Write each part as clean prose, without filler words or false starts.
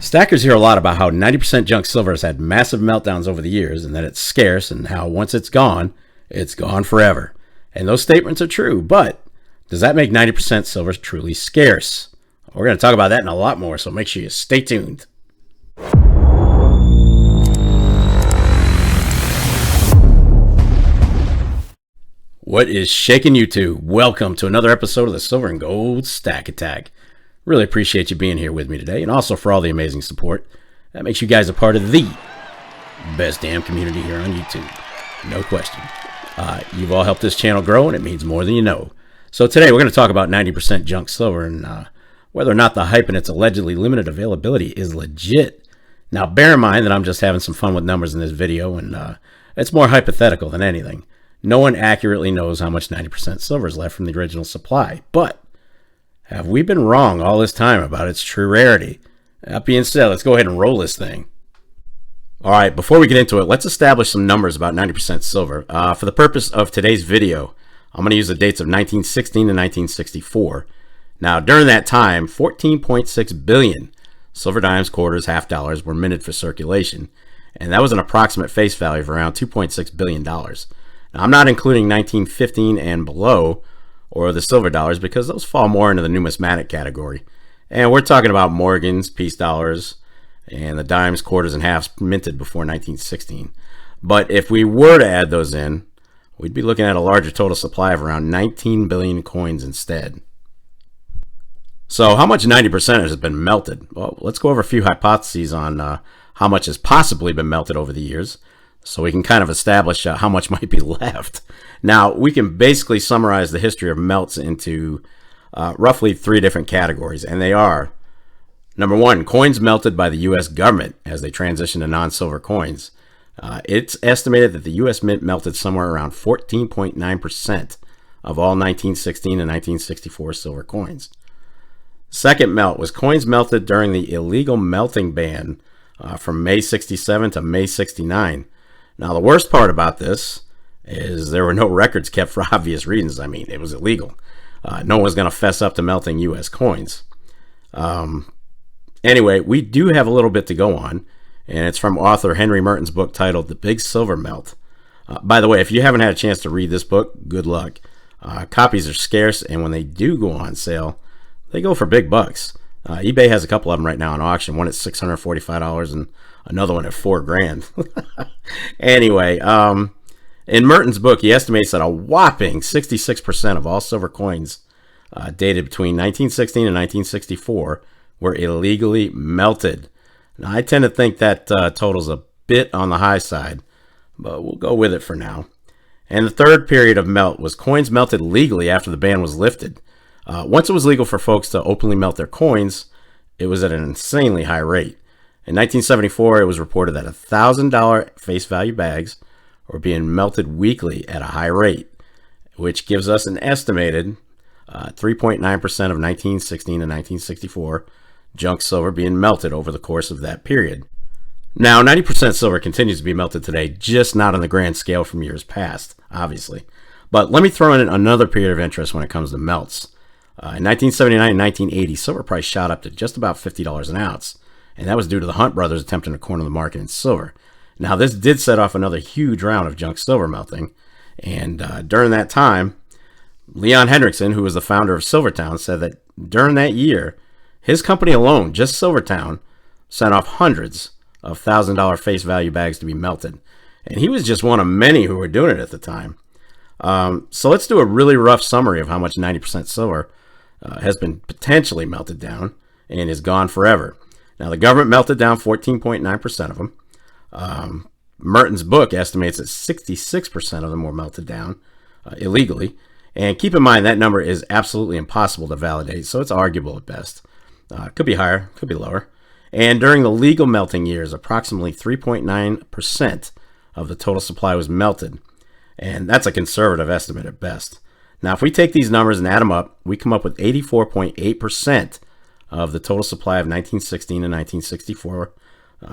Stackers hear a lot about how 90% junk silver has had massive meltdowns over the years and that it's scarce and how once it's gone forever. And those statements are true, but does that make 90% silver truly scarce? We're going to talk about that and a lot more, so make sure you stay tuned. What is shaking YouTube? Welcome to another episode of the Silver and Gold Stack Attack. Really appreciate you being here with me today, and also for all the amazing support. That makes you guys a part of the best damn community here on YouTube. No question. You've all helped this channel grow, and it means more than you know. So today we're going to talk about 90% junk silver and whether or not the hype and its allegedly limited availability is legit. Now, bear in mind that I'm just having some fun with numbers in this video, and it's more hypothetical than anything. No one accurately knows how much 90% silver is left from the original supply, but have we been wrong all this time about its true rarity? That being said, let's go ahead and roll this thing. All right, before we get into it, let's establish some numbers about 90% silver. For the purpose of today's video, I'm going to use the dates of 1916 to 1964. Now, during that time, 14.6 billion silver dimes, quarters, half dollars were minted for circulation, and that was an approximate face value of around $2.6 billion. Now, I'm not including 1915 and below, or the silver dollars, because those fall more into the numismatic category. And we're talking about Morgans, peace dollars, and the dimes, quarters, and halves minted before 1916. But if we were to add those in, we'd be looking at a larger total supply of around 19 billion coins instead. So how much 90% has been melted? Well, let's go over a few hypotheses on how much has possibly been melted over the years, so we can kind of establish how much might be left. Now, we can basically summarize the history of melts into roughly three different categories, and they are: number one, coins melted by the U.S. government as they transition to non-silver coins. It's estimated that the U.S. Mint melted somewhere around 14.9% of all 1916 and 1964 silver coins. Second melt was coins melted during the illegal melting ban from May 67 to May 69. Now, the worst part about this is there were no records kept for obvious reasons. I mean, it was illegal. No one was going to fess up to melting U.S. coins. Anyway, we do have a little bit to go on, and it's from author Henry Merton's book titled The Big Silver Melt. By the way, if you haven't had a chance to read this book, good luck. Copies are scarce, and when they do go on sale, they go for big bucks. eBay has a couple of them right now on auction. One at $645 and another one at $4,000. Anyway, in Merton's book, he estimates that a whopping 66% of all silver coins dated between 1916 and 1964 were illegally melted. Now, I tend to think that total's a bit on the high side, but we'll go with it for now. And the third period of melt was coins melted legally after the ban was lifted. Once it was legal for folks to openly melt their coins, it was at an insanely high rate. In 1974, it was reported that $1,000 face value bags were being melted weekly at a high rate, which gives us an estimated 3.9% of 1916 and 1964 junk silver being melted over the course of that period. Now, 90% silver continues to be melted today, just not on the grand scale from years past, obviously. But let me throw in another period of interest when it comes to melts. In 1979 and 1980, silver price shot up to just about $50 an ounce, and that was due to the Hunt brothers attempting to corner the market in silver. Now, this did set off another huge round of junk silver melting, and during that time, Leon Hendrickson, who was the founder of Silvertown, said that during that year, his company alone, just Silvertown, sent off hundreds of $1,000 face value bags to be melted, and he was just one of many who were doing it at the time. So let's do a really rough summary of how much 90% silver has been potentially melted down and is gone forever. Now, the government melted down 14.9% of them. Merton's book estimates that 66% of them were melted down illegally. And keep in mind, that number is absolutely impossible to validate, so it's arguable at best. Could be higher, could be lower. And during the legal melting years, approximately 3.9% of the total supply was melted. And that's a conservative estimate at best. Now, if we take these numbers and add them up, we come up with 84.8% of the total supply of 1916 and 1964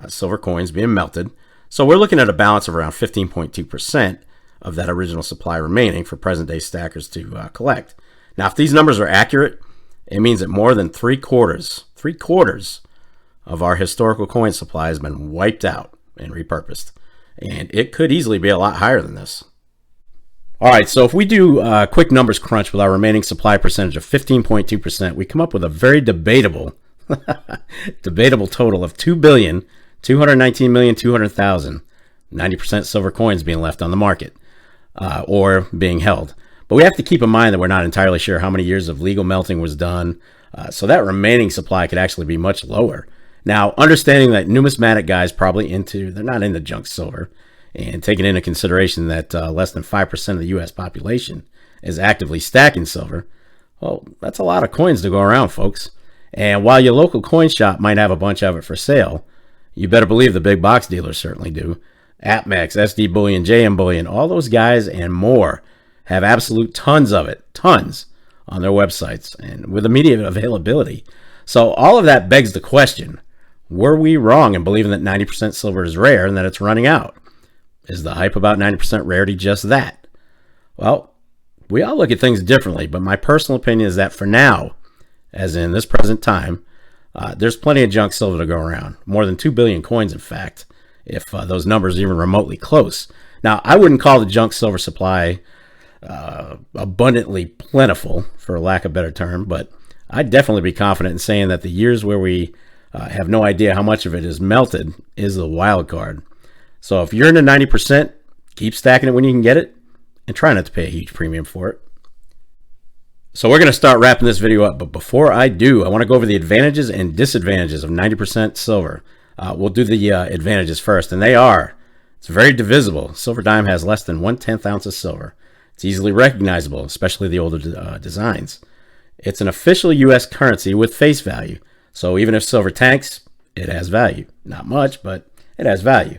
silver coins being melted. So we're looking at a balance of around 15.2% of that original supply remaining for present-day stackers to collect. Now, if these numbers are accurate, it means that more than three quarters of our historical coin supply has been wiped out and repurposed. And it could easily be a lot higher than this. All right, so if we do a quick numbers crunch with our remaining supply percentage of 15.2%, we come up with a very debatable total of 2,219,200,000, 90% silver coins being left on the market or being held. But we have to keep in mind that we're not entirely sure how many years of legal melting was done, so that remaining supply could actually be much lower. Now, understanding that numismatic guys they're not into junk silver, and taking into consideration that less than 5% of the U.S. population is actively stacking silver, well, that's a lot of coins to go around, folks. And while your local coin shop might have a bunch of it for sale, you better believe the big box dealers certainly do. AppMax, SD Bullion, JM Bullion, all those guys and more have absolute tons of it, tons, on their websites and with immediate availability. So all of that begs the question, were we wrong in believing that 90% silver is rare and that it's running out? Is the hype about 90% rarity just that? Well, we all look at things differently, but my personal opinion is that for now, as in this present time, there's plenty of junk silver to go around. More than 2 billion coins, in fact, if those numbers are even remotely close. Now, I wouldn't call the junk silver supply abundantly plentiful, for lack of a better term, but I'd definitely be confident in saying that the years where we have no idea how much of it is melted is the wild card. So if you're into 90%, keep stacking it when you can get it, and try not to pay a huge premium for it. So we're going to start wrapping this video up, but before I do, I want to go over the advantages and disadvantages of 90% silver. We'll do the advantages first, and it's very divisible. Silver dime has less than 1/10 ounce of silver. It's easily recognizable, especially the older designs. It's an official U.S. currency with face value, so even if silver tanks, it has value. Not much, but it has value.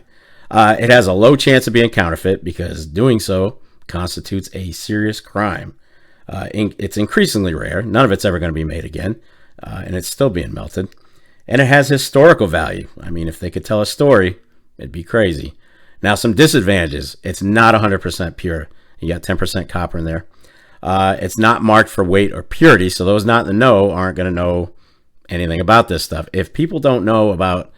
It has a low chance of being counterfeit because doing so constitutes a serious crime. It's increasingly rare. None of it's ever going to be made again, and it's still being melted. And it has historical value. I mean, if they could tell a story, it'd be crazy. Now, some disadvantages. It's not 100% pure. You got 10% copper in there. It's not marked for weight or purity, so those not in the know aren't going to know anything about this stuff. If people don't know about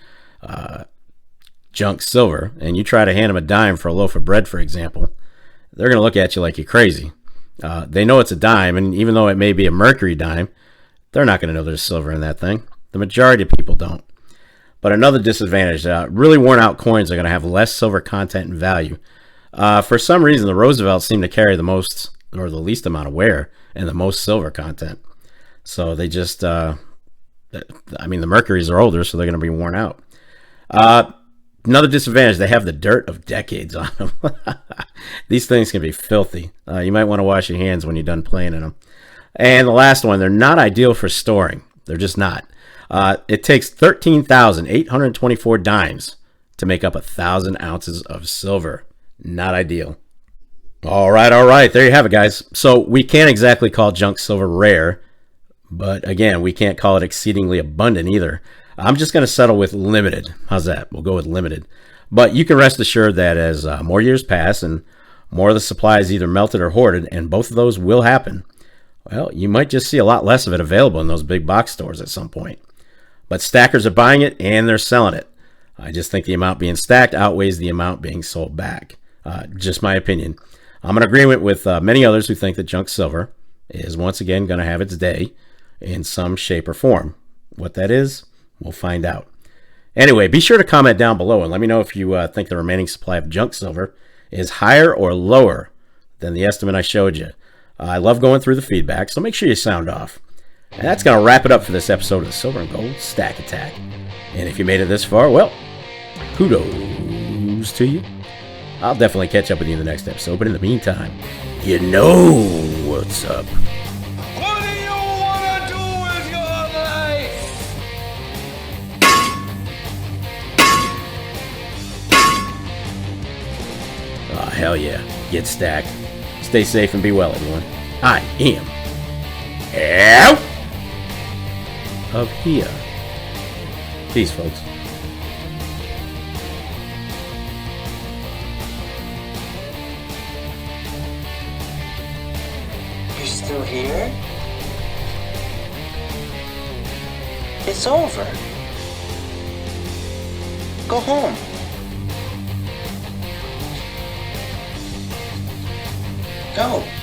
junk silver, and you try to hand them a dime for a loaf of bread, for example, they're going to look at you like you're crazy. They know it's a dime, and even though it may be a mercury dime, they're not going to know there's silver in that thing. The majority of people don't. But another disadvantage, really worn out coins are going to have less silver content and value. For some reason, the Roosevelts seem to carry the most or the least amount of wear and the most silver content. So they just, the Mercurys are older, so they're going to be worn out. Another disadvantage, they have the dirt of decades on them. These things can be filthy. You might want to wash your hands when you're done playing in them. And the last one, they're not ideal for storing. They're just not. It takes 13,824 dimes to make up 1,000 ounces of silver. Not ideal. All right. There you have it, guys. So we can't exactly call junk silver rare, but again, we can't call it exceedingly abundant either. I'm just going to settle with limited. How's that? We'll go with limited. But you can rest assured that as more years pass and more of the supply is either melted or hoarded, and both of those will happen, well, you might just see a lot less of it available in those big box stores at some point. But stackers are buying it and they're selling it. I just think the amount being stacked outweighs the amount being sold back. Just my opinion. I'm in agreement with many others who think that junk silver is once again going to have its day in some shape or form. What that is, we'll find out. Anyway, be sure to comment down below and let me know if you think the remaining supply of junk silver is higher or lower than the estimate I showed you. I love going through the feedback, so make sure you sound off. And that's going to wrap it up for this episode of the Silver and Gold Stack Attack. And if you made it this far, well, kudos to you. I'll definitely catch up with you in the next episode, but in the meantime, you know what's up. What do you want to do with your life? Oh, hell yeah. Get stacked. Stay safe and be well, everyone. I am out of here. Peace, folks. You're still here? It's over. Go home. Go.